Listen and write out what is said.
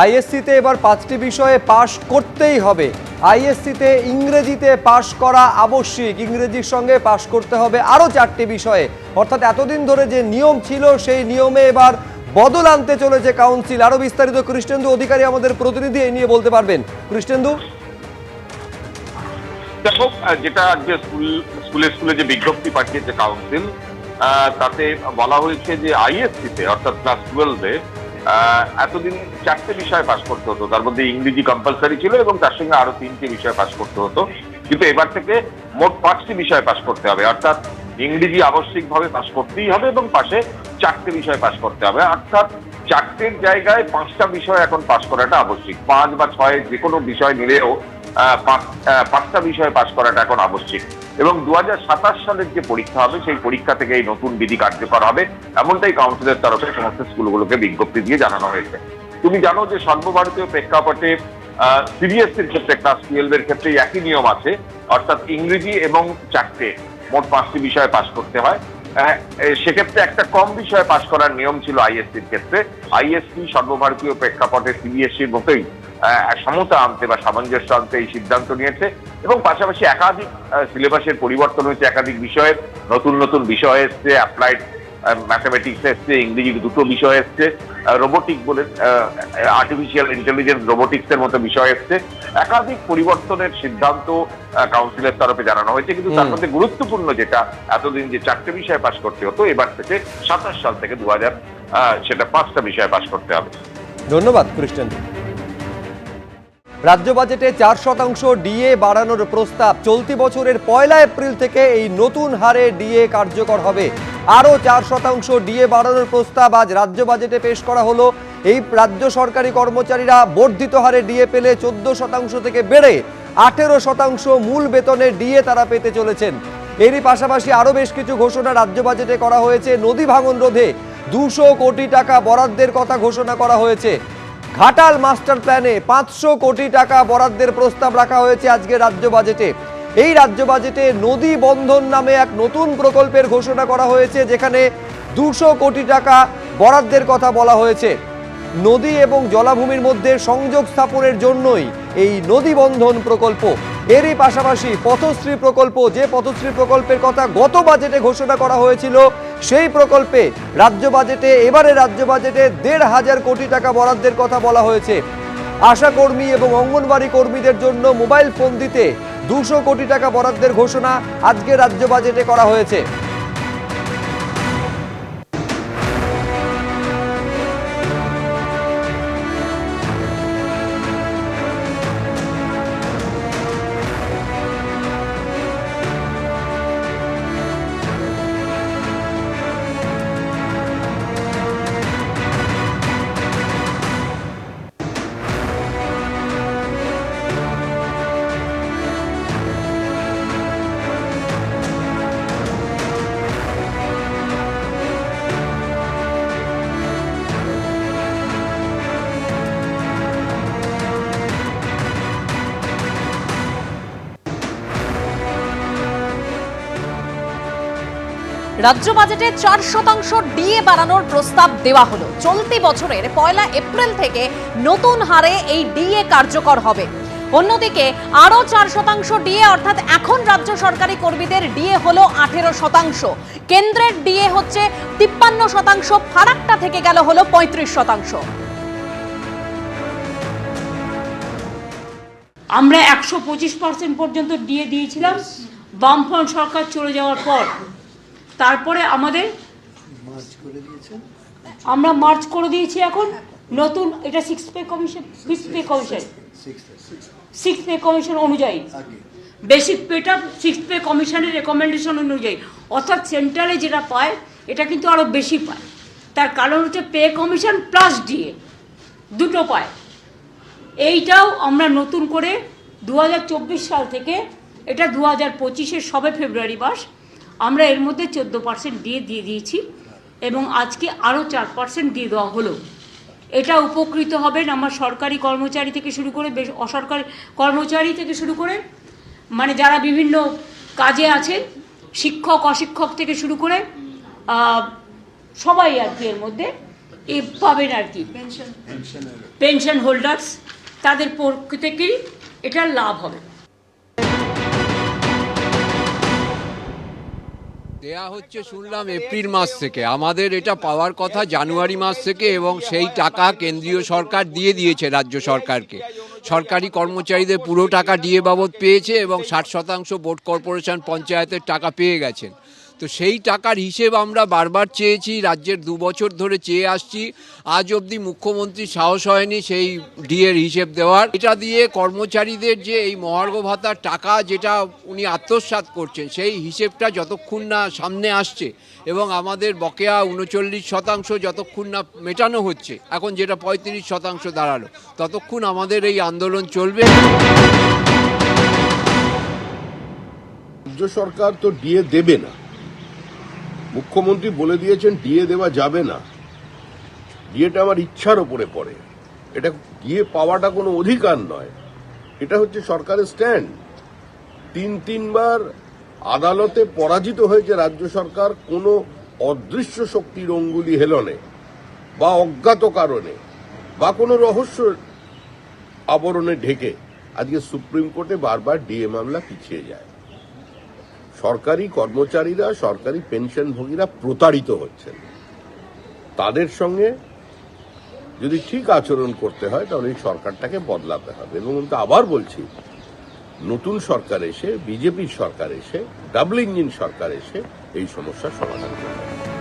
আইএসসিতে এবার 5টি বিষয়ে পাশ করতেই হবে। আইএসসিতে ইংরেজিতে পাশ করা আবশ্যিক, ইংরেজির সঙ্গে পাশ করতে হবে আরও 4টি বিষয়ে। অর্থাৎ এতদিন ধরে যে নিয়ম ছিল সেই নিয়মে এবার বদল আনতে চলেছে কাউন্সিল। আরও বিস্তারিত কৃষ্ণেন্দু অধিকারী আমাদের প্রতিনিধি এই নিয়ে বলতে পারবেন। কৃষ্ণেন্দু, দেখো, যেটা আজকে স্কুলে যে বিজ্ঞপ্তি পাঠিয়েছে কাউন্সিল, তাতে বলা হয়েছে যে আইএসসিতে অর্থাৎ ক্লাস 12-এ এতদিন 4টে বিষয় পাশ করতে হতো, তার মধ্যে ইংরেজি কম্পালসারি ছিল এবং তার সঙ্গে আরো 3টে বিষয় পাশ করতে হতো। কিন্তু এবার থেকে মোট 5টি বিষয় পাশ করতে হবে, অর্থাৎ ইংরেজি আবশ্যিকভাবে পাশ করতেই হবে এবং পাশে 4টে বিষয় পাশ করতে হবে। অর্থাৎ 4টের জায়গায় 5টা বিষয় এখন পাশ করাটা আবশ্যিক। 5 বা 6 যে কোনো বিষয় নিলেও 5টা বিষয় পাশ করাটা এখন আবশ্যিক। এবং 2027 সালের যে পরীক্ষা হবে সেই পরীক্ষা থেকে এই নতুন বিধি কার্যকর হবে, এমনটাই কাউন্সিলের তরফে সমস্ত স্কুলগুলোকে বিজ্ঞপ্তি দিয়ে জানানো হয়েছে। তুমি জানো যে সর্বভারতীয় প্রেক্ষাপটে সিবিএসসির ক্ষেত্রে ক্লাস 12-এর ক্ষেত্রে একই নিয়ম আছে, অর্থাৎ ইংরেজি এবং 4টে মোট 5টি বিষয় পাশ করতে হয়। সেক্ষেত্রে একটা কম বিষয়ে পাশ করার নিয়ম ছিল আইএসসির ক্ষেত্রে। আইএসসি সর্বভারতীয় প্রেক্ষাপটে সিবিএসসির মতোই সমতা আনতে বা সামঞ্জস্য আনতে এই সিদ্ধান্ত নিয়েছে এবং পাশাপাশি একাধিক সিলেবাসের পরিবর্তন হয়েছে, একাধিক বিষয়ের নতুন নতুন বিষয় এসছে, অ্যাপ্লাইড ম্যাথামেটিক্স এসছে, ইংরেজির 2টো বিষয় এসছে, রোবোটিক বলে আর্টিফিশিয়াল ইন্টেলিজেন্স রোবোটিক্সের মতো বিষয় এসছে। একাধিক পরিবর্তনের সিদ্ধান্ত কাউন্সিলের তরফে জানানো হয়েছে। কিন্তু তার মধ্যে গুরুত্বপূর্ণ যেটা, এতদিন যে 4টে বিষয় পাশ করতে হতো, এবার থেকে 27 সাল থেকে সেটা 5টা বিষয় পাশ করতে হবে। ধন্যবাদ কৃষ্ণেন্দু। রাজ্য বাজেটে 4% ডিএ বাড়ানোর প্রস্তাব। চলতি বছরের 1 এপ্রিল থেকে এই নতুন হারে ডিএ কার্যকর হবে। আরও 4% ডিএ বাড়ানোর প্রস্তাব আজ রাজ্য বাজেটে পেশ করা হলো। এই রাজ্য সরকারি কর্মচারীরা বর্ধিত হারে ডিএ পেলে 14% থেকে বেড়ে 18% মূল বেতনে ডিএ তারা পেতে চলেছেন। এরই পাশাপাশি আরও বেশ কিছু ঘোষণা রাজ্য বাজেটে করা হয়েছে। নদী ভাঙন রোধে 200 কোটি টাকা বরাদ্দের কথা ঘোষণা করা হয়েছে। ঘাটাল মাস্টার প্ল্যানে 500 কোটি টাকা বরাদ্দের প্রস্তাব রাখা হয়েছে আজকে রাজ্য বাজেটে। এই রাজ্য বাজেটে নদী বন্ধন নামে এক নতুন প্রকল্পের ঘোষণা করা হয়েছে, যেখানে 200 কোটি টাকা বরাদ্দের কথা বলা হয়েছে। নদী এবং জলাভূমির মধ্যে সংযোগ স্থাপনের জন্যই এই নদী বন্ধন প্রকল্প। এরই পাশাপাশি পথশ্রী প্রকল্প, যে পথশ্রী প্রকল্পের কথা গত বাজেটে ঘোষণা করা হয়েছিল, সেই প্রকল্পে এবারে রাজ্য বাজেটে 1,500 কোটি টাকা বরাদ্দের কথা বলা হয়েছে। আশা কর্মী এবং অঙ্গনবাড়ি কর্মীদের জন্য মোবাইল ফোন দিতে 200 কোটি টাকা বরাদ্দের ঘোষণা আজকে রাজ্য বাজেটে করা হয়েছে। রাজ্য বাজেটে 4% ডিএ বাড়ানোর প্রস্তাব দেওয়া হলো। চলতি বছরের 1 এপ্রিল থেকে নতুন হারে এই ডিএ কার্যকর হবে। অন্যদিকে আরও 4% ডিএ, অর্থাৎ এখন রাজ্য সরকারি কর্মীদের ডিএ হলো 18%, কেন্দ্রের ডিএ হচ্ছে 53%, ফারাকটা থেকে গেল হলো 35%। আমরা 125% পর্যন্ত ডিএ দিয়েছিলাম বামফ্রন্ট সরকার চলে যাওয়ার পর। তারপরে আমরা মার্চ করে দিয়েছি এখন নতুন, এটা 5th পে কমিশন অনুযায়ী, বেসিক পেটা 6th পে কমিশনের রেকমেন্ডেশন অনুযায়ী, অর্থাৎ সেন্ট্রালে যেটা পায় এটা কিন্তু আরো বেশি পায়। তার কারণ হচ্ছে পে কমিশন প্লাস ডিএ দুটো পায়। এইটাও আমরা নতুন করে 2024 সাল থেকে, এটা 2025-এর সবে ফেব্রুয়ারি মাস, আমরা এর মধ্যে 14% দিয়ে দিয়েছি এবং আজকে আরও 4% দিয়ে দেওয়া হলো। এটা উপকৃত হবেন আমার সরকারি কর্মচারী থেকে শুরু করে অসরকারি কর্মচারী থেকে শুরু করে, মানে যারা বিভিন্ন কাজে আছেন, শিক্ষক অশিক্ষক থেকে শুরু করে সবাই আর কি এর মধ্যে এ পাবেন আর কি পেনশন হোল্ডার্স, তাদের পক্ষ থেকেই এটা লাভ হবে। দেয়া হচ্ছে শুনলাম এপ্রিল মাস থেকে, আমাদের এটা পাওয়ার কথা জানুয়ারি মাস থেকে, এবং সেই টাকা কেন্দ্রীয় সরকার দিয়ে দিয়েছে রাজ্য সরকারকে। সরকারি কর্মচারীদের পুরো টাকা ডিএ বাবদ পেয়েছে এবং 60% বোর্ড কর্পোরেশন পঞ্চায়েতের টাকা পেয়ে গেছেন। তো সেই টাকার হিসেব আমরা বারবার চেয়েছি, রাজ্যের 2 বছর ধরে চেয়ে আসছি, আজ অবধি মুখ্যমন্ত্রীর সাহস হয়নি সেই ডিএর হিসেব দেওয়ার। এটা দিয়ে কর্মচারীদের যে এই মহার্ঘ ভাতার টাকা যেটা উনি আত্মসাৎ করছেন, সেই হিসেবটা যতক্ষণ না সামনে আসছে এবং আমাদের বকেয়া 39% যতক্ষণ না মেটানো হচ্ছে, এখন যেটা 35% দাঁড়ালো, ততক্ষণ আমাদের এই আন্দোলন চলবে। রাজ্য সরকার তো ডিএ দেবে না, মুখ্যমন্ত্রী বলে দিয়েছেন ডিএ দেওয়া যাবে না। ডিএটা আমার ইচ্ছার ওপরে পড়ে, এটা ডিএ পাওয়াটা কোনো অধিকার নয়, এটা হচ্ছে সরকারের স্ট্যান্ড। তিনবার আদালতে পরাজিত হয়েছে রাজ্য সরকার কোনো অদৃশ্য শক্তির অঙ্গুলি হেলনে বা অজ্ঞাত কারণে বা কোনো রহস্য আবরণে ঢেকে আজকে সুপ্রিম কোর্টে বারবার ডিএ মামলা পিছিয়ে যায়। সরকারি কর্মচারীরা, সরকারি পেনশনভোগীরা প্রতারিত হচ্ছেন। তাদের সঙ্গে যদি ঠিক আচরণ করতে হয় তাহলে এই সরকারটাকে বদলাতে হবে। এবং আমি আবার বলছি, নতুন সরকার এসে, বিজেপির সরকার এসে, ডাবল ইঞ্জিন সরকার এসে এই সমস্যার সমাধান করতে হবে।